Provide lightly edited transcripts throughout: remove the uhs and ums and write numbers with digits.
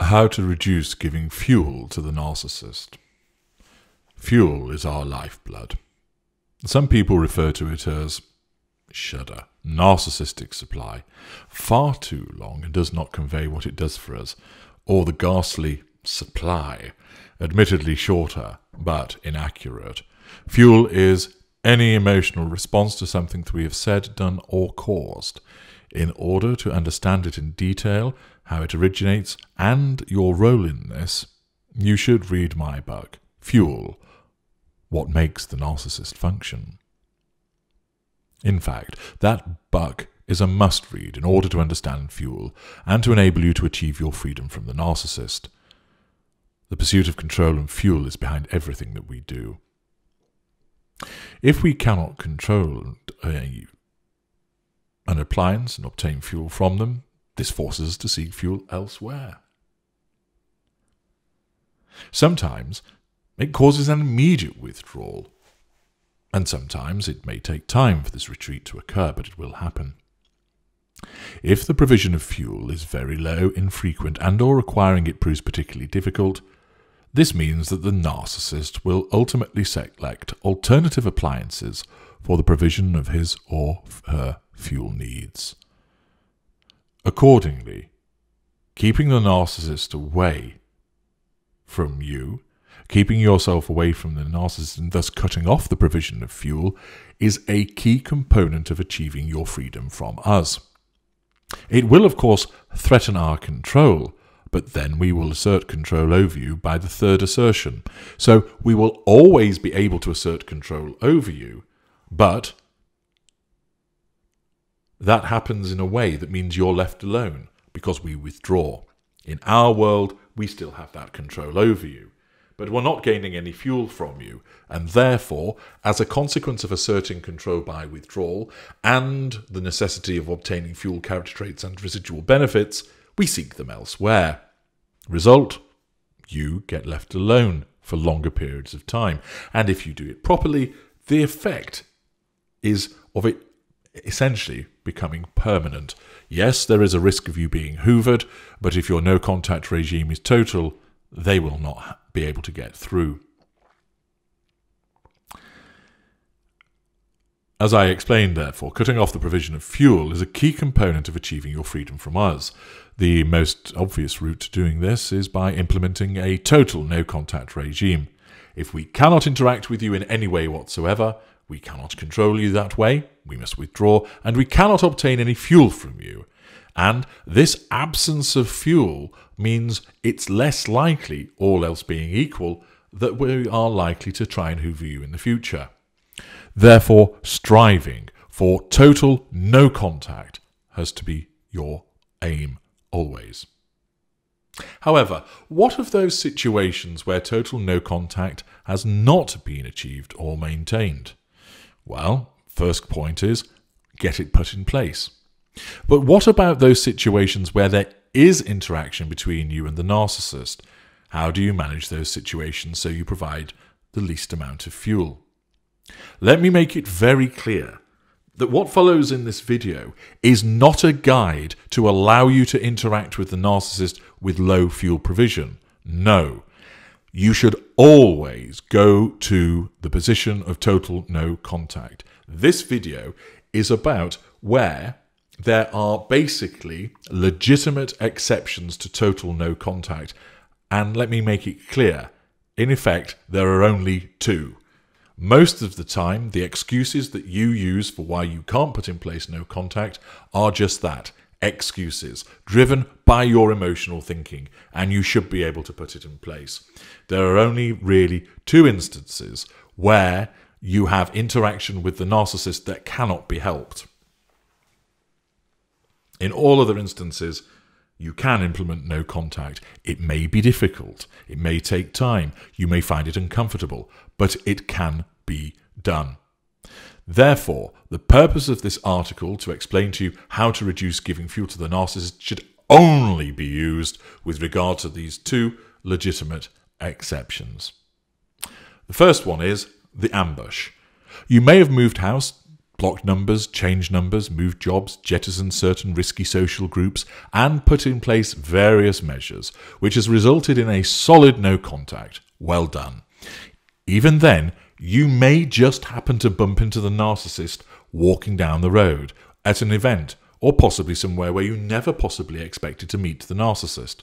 How to reduce giving fuel to the narcissist. Fuel is our lifeblood. Some people refer to it as, shudder, narcissistic supply. Far too long and does not convey what it does for us, or the ghastly supply, admittedly shorter, but inaccurate. Fuel is any emotional response to something that we have said, done, or caused. In order to understand it in detail, how it originates, and your role in this, you should read my book, Fuel, What Makes the Narcissist Function. In fact, that book is a must-read in order to understand fuel and to enable you to achieve your freedom from the narcissist. The pursuit of control and fuel is behind everything that we do. If we cannot control an appliance and obtain fuel from them, this forces us to seek fuel elsewhere. Sometimes it causes an immediate withdrawal, and sometimes it may take time for this retreat to occur, but it will happen. If the provision of fuel is very low, infrequent, and/or requiring it proves particularly difficult, this means that the narcissist will ultimately select alternative appliances for the provision of his or her fuel needs. Accordingly, keeping the narcissist away from you, keeping yourself away from the narcissist and thus cutting off the provision of fuel, is a key component of achieving your freedom from us. It will, of course, threaten our control, but then we will assert control over you by the third assertion. So we will always be able to assert control over you, but that happens in a way that means you're left alone because we withdraw. In our world, we still have that control over you, but we're not gaining any fuel from you, and therefore, as a consequence of asserting control by withdrawal and the necessity of obtaining fuel character traits and residual benefits, we seek them elsewhere. Result, you get left alone for longer periods of time, and if you do it properly, the effect is of it essentially becoming permanent. Yes, there is a risk of you being hoovered, but if your no-contact regime is total, they will not be able to get through. As I explained, therefore, cutting off the provision of fuel is a key component of achieving your freedom from us. The most obvious route to doing this is by implementing a total no-contact regime. If we cannot interact with you in any way whatsoever, we cannot control you that way, we must withdraw, and we cannot obtain any fuel from you. And this absence of fuel means it's less likely, all else being equal, that we are likely to try and hoover you in the future. Therefore, striving for total no contact has to be your aim always. However, what of those situations where total no contact has not been achieved or maintained? Well, first point is, get it put in place. But what about those situations where there is interaction between you and the narcissist? How do you manage those situations so you provide the least amount of fuel? Let me make it very clear that what follows in this video is not a guide to allow you to interact with the narcissist with low fuel provision. No. You should always go to the position of total no contact. This video is about where there are basically legitimate exceptions to total no contact. And let me make it clear, in effect, there are only two. Most of the time, the excuses that you use for why you can't put in place no contact are just that, excuses, driven by your emotional thinking, and you should be able to put it in place. There are only really two instances where you have interaction with the narcissist that cannot be helped. In all other instances, you can implement no contact. It may be difficult, it may take time, you may find it uncomfortable, but it can be done. Therefore, the purpose of this article to explain to you how to reduce giving fuel to the narcissist should only be used with regard to these two legitimate exceptions. The first one is the ambush. You may have moved house, blocked numbers, changed numbers, moved jobs, jettisoned certain risky social groups, and put in place various measures, which has resulted in a solid no contact. Well done. Even then, you may just happen to bump into the narcissist walking down the road, at an event, or possibly somewhere where you never possibly expected to meet the narcissist.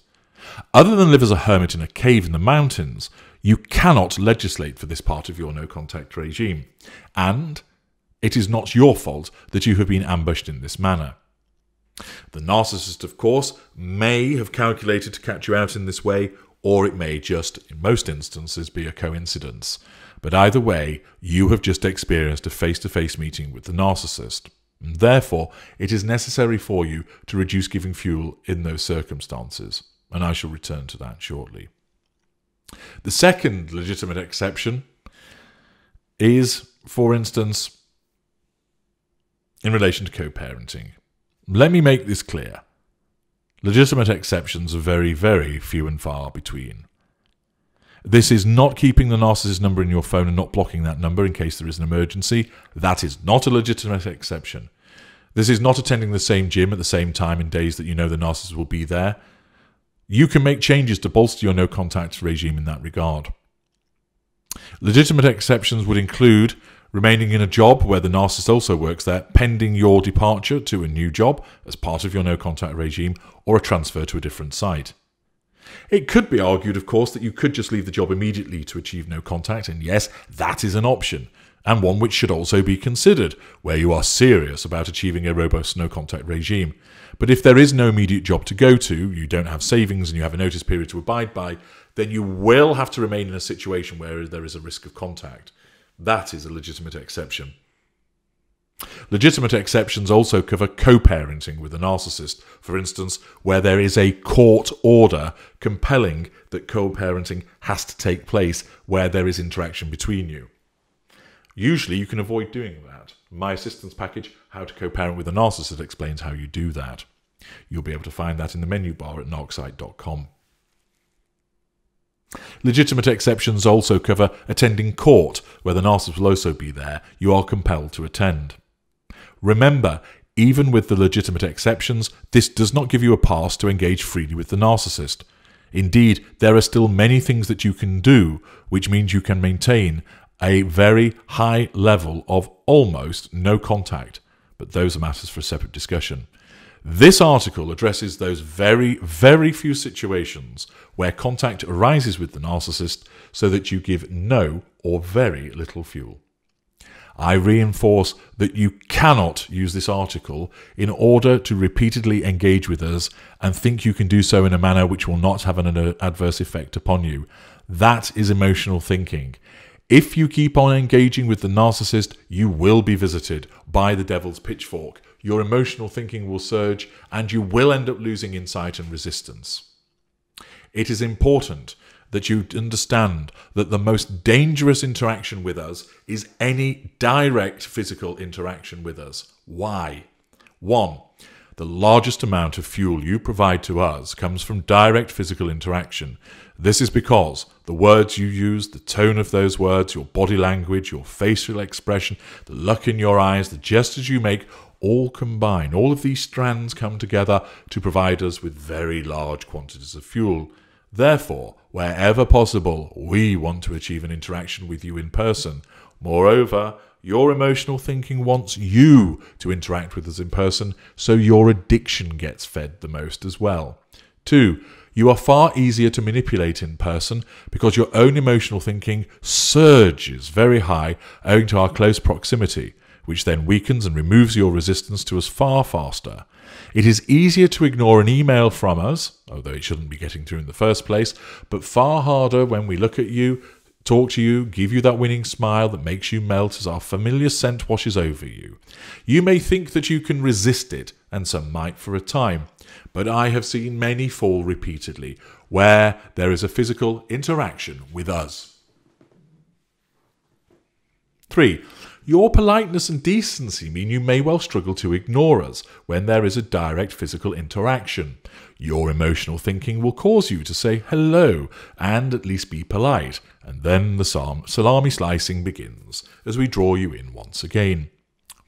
Other than live as a hermit in a cave in the mountains, you cannot legislate for this part of your no-contact regime, and it is not your fault that you have been ambushed in this manner. The narcissist, of course, may have calculated to catch you out in this way, or it may just, in most instances, be a coincidence. But either way, you have just experienced a face-to-face meeting with the narcissist. And therefore, it is necessary for you to reduce giving fuel in those circumstances. And I shall return to that shortly. The second legitimate exception is, for instance, in relation to co-parenting. Let me make this clear. Legitimate exceptions are very, very few and far between. This is not keeping the narcissist number in your phone and not blocking that number in case there is an emergency. That is not a legitimate exception. This is not attending the same gym at the same time in days that you know the narcissist will be there. You can make changes to bolster your no-contact regime in that regard. Legitimate exceptions would include remaining in a job where the narcissist also works there, pending your departure to a new job as part of your no-contact regime, or a transfer to a different site. It could be argued, of course, that you could just leave the job immediately to achieve no contact, and yes, that is an option, and one which should also be considered, where you are serious about achieving a robust no-contact regime. But if there is no immediate job to go to, you don't have savings and you have a notice period to abide by, then you will have to remain in a situation where there is a risk of contact. That is a legitimate exception. Legitimate exceptions also cover co-parenting with a narcissist, for instance, where there is a court order compelling that co-parenting has to take place where there is interaction between you. Usually you can avoid doing that. My assistance package, How to Co-Parent with a Narcissist, explains how you do that. You'll be able to find that in the menu bar at narcsite.com. Legitimate exceptions also cover attending court, where the narcissist will also be there. You are compelled to attend. Remember, even with the legitimate exceptions, this does not give you a pass to engage freely with the narcissist. Indeed, there are still many things that you can do, which means you can maintain a very high level of almost no contact, but those are matters for a separate discussion. This article addresses those very, very few situations where contact arises with the narcissist so that you give no or very little fuel. I reinforce that you cannot use this article in order to repeatedly engage with us and think you can do so in a manner which will not have an adverse effect upon you. That is emotional thinking. If you keep on engaging with the narcissist, you will be visited by the devil's pitchfork. Your emotional thinking will surge and you will end up losing insight and resistance. It is important that you understand that the most dangerous interaction with us is any direct physical interaction with us. Why? 1. The largest amount of fuel you provide to us comes from direct physical interaction. This is because the words you use, the tone of those words, your body language, your facial expression, the look in your eyes, the gestures you make, all combine. All of these strands come together to provide us with very large quantities of fuel. Therefore, wherever possible, we want to achieve an interaction with you in person. Moreover, your emotional thinking wants you to interact with us in person, so your addiction gets fed the most as well. 2. You are far easier to manipulate in person because your own emotional thinking surges very high owing to our close proximity, which then weakens and removes your resistance to us far faster. It is easier to ignore an email from us, although it shouldn't be getting through in the first place, but far harder when we look at you, talk to you, give you that winning smile that makes you melt as our familiar scent washes over you. You may think that you can resist it, and some might for a time, but I have seen many fall repeatedly where there is a physical interaction with us. 3. Your politeness and decency mean you may well struggle to ignore us when there is a direct physical interaction. Your emotional thinking will cause you to say hello and at least be polite, and then the salami slicing begins as we draw you in once again.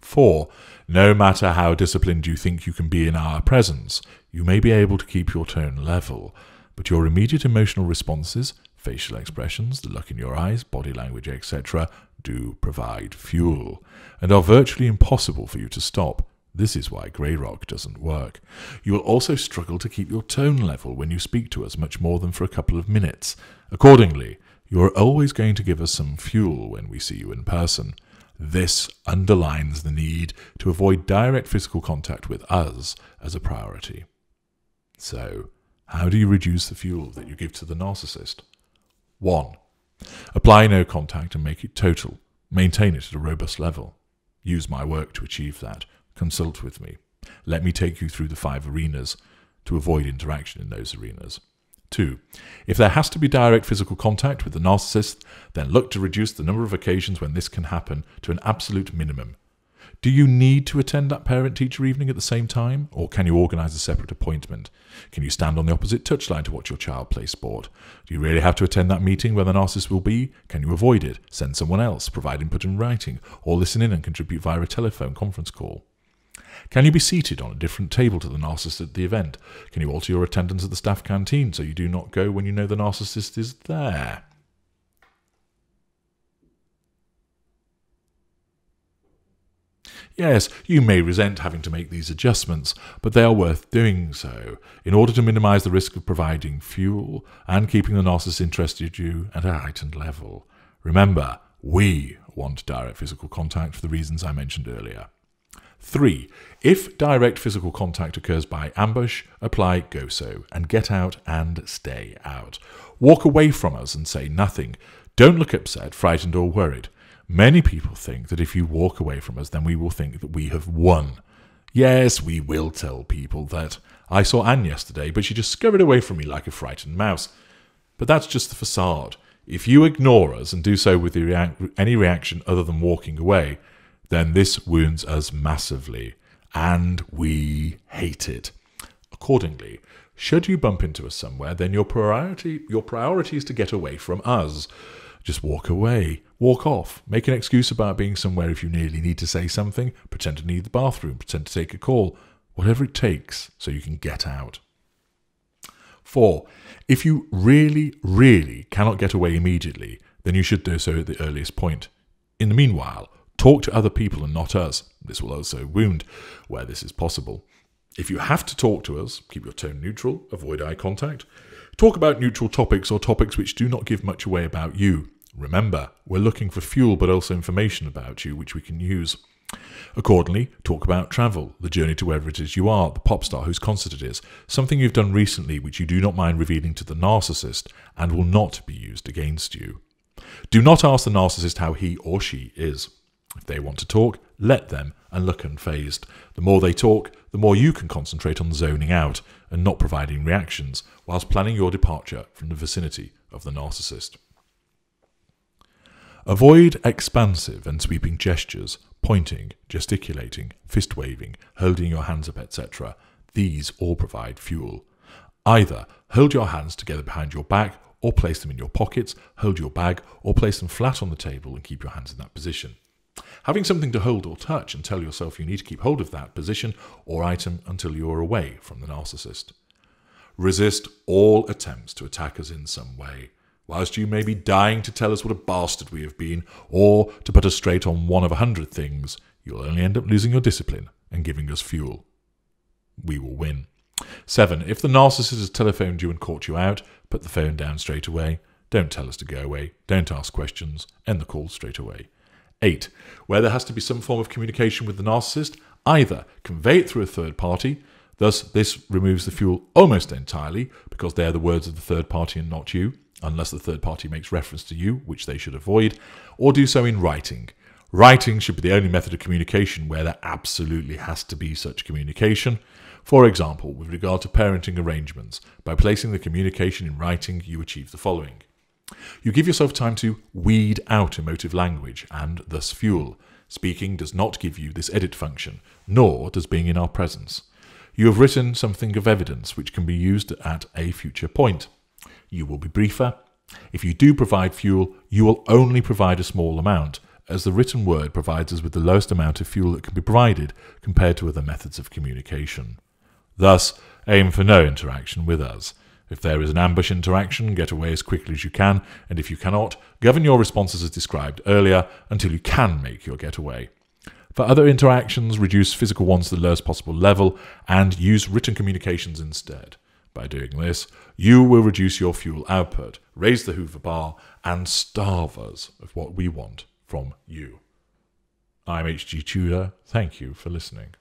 4. No matter how disciplined you think you can be in our presence, you may be able to keep your tone level, but your immediate emotional responses, facial expressions, the look in your eyes, body language, etc., do provide fuel, and are virtually impossible for you to stop. This is why Grey Rock doesn't work. You will also struggle to keep your tone level when you speak to us much more than for a couple of minutes. Accordingly, you are always going to give us some fuel when we see you in person. This underlines the need to avoid direct physical contact with us as a priority. So, how do you reduce the fuel that you give to the narcissist? 1. Apply no contact and make it total. Maintain it at a robust level. Use my work to achieve that. Consult with me. Let me take you through the 5 arenas to avoid interaction in those arenas. 2. If there has to be direct physical contact with the narcissist, then look to reduce the number of occasions when this can happen to an absolute minimum. Do you need to attend that parent-teacher evening at the same time, or can you organise a separate appointment? Can you stand on the opposite touchline to watch your child play sport? Do you really have to attend that meeting where the narcissist will be? Can you avoid it, send someone else, provide input in writing, or listen in and contribute via a telephone conference call? Can you be seated on a different table to the narcissist at the event? Can you alter your attendance at the staff canteen so you do not go when you know the narcissist is there? Yes, you may resent having to make these adjustments, but they are worth doing so in order to minimise the risk of providing fuel and keeping the narcissist interested in you at a heightened level. Remember, we want direct physical contact for the reasons I mentioned earlier. 3. If direct physical contact occurs by ambush, apply GOSO and get out and stay out. Walk away from us and say nothing. Don't look upset, frightened or worried. Many people think that if you walk away from us, then we will think that we have won. Yes, we will tell people that. I saw Anne yesterday, but she just scurried away from me like a frightened mouse. But that's just the facade. If you ignore us and do so with any reaction other than walking away, then this wounds us massively, and we hate it. Accordingly, should you bump into us somewhere, then your priority is to get away from us. Just walk away, walk off, make an excuse about being somewhere if you nearly need to say something, pretend to need the bathroom, pretend to take a call, whatever it takes so you can get out. 4. If you really, really cannot get away immediately, then you should do so at the earliest point. In the meanwhile, talk to other people and not us. This will also wound where this is possible. If you have to talk to us, keep your tone neutral, avoid eye contact. Talk about neutral topics or topics which do not give much away about you. Remember, we're looking for fuel but also information about you which we can use. Accordingly, talk about travel, the journey to wherever it is you are, the pop star whose concert it is, something you've done recently which you do not mind revealing to the narcissist and will not be used against you. Do not ask the narcissist how he or she is. If they want to talk, let them and look unfazed. The more they talk, the more you can concentrate on zoning out and not providing reactions, whilst planning your departure from the vicinity of the narcissist. Avoid expansive and sweeping gestures, pointing, gesticulating, fist-waving, holding your hands up, etc. These all provide fuel. Either hold your hands together behind your back or place them in your pockets, hold your bag or place them flat on the table and keep your hands in that position. Having something to hold or touch and tell yourself you need to keep hold of that position or item until you are away from the narcissist. Resist all attempts to attack us in some way. Whilst you may be dying to tell us what a bastard we have been, or to put us straight on one of 100 things, you'll only end up losing your discipline and giving us fuel. We will win. 7. If the narcissist has telephoned you and caught you out, put the phone down straight away. Don't tell us to go away. Don't ask questions. End the call straight away. 8. Where there has to be some form of communication with the narcissist, either convey it through a third party, thus this removes the fuel almost entirely because they are the words of the third party and not you, unless the third party makes reference to you, which they should avoid, or do so in writing. Writing should be the only method of communication where there absolutely has to be such communication. For example, with regard to parenting arrangements, by placing the communication in writing, you achieve the following. You give yourself time to weed out emotive language and thus fuel. Speaking does not give you this edit function, nor does being in our presence. You have written something of evidence which can be used at a future point. You will be briefer. If you do provide fuel, you will only provide a small amount, as the written word provides us with the lowest amount of fuel that can be provided compared to other methods of communication. Thus, aim for no interaction with us. If there is an ambush interaction, get away as quickly as you can, and if you cannot, govern your responses as described earlier until you can make your getaway. For other interactions, reduce physical ones to the lowest possible level and use written communications instead. By doing this, you will reduce your fuel output, raise the Hoover bar, and starve us of what we want from you. I'm H.G. Tudor. Thank you for listening.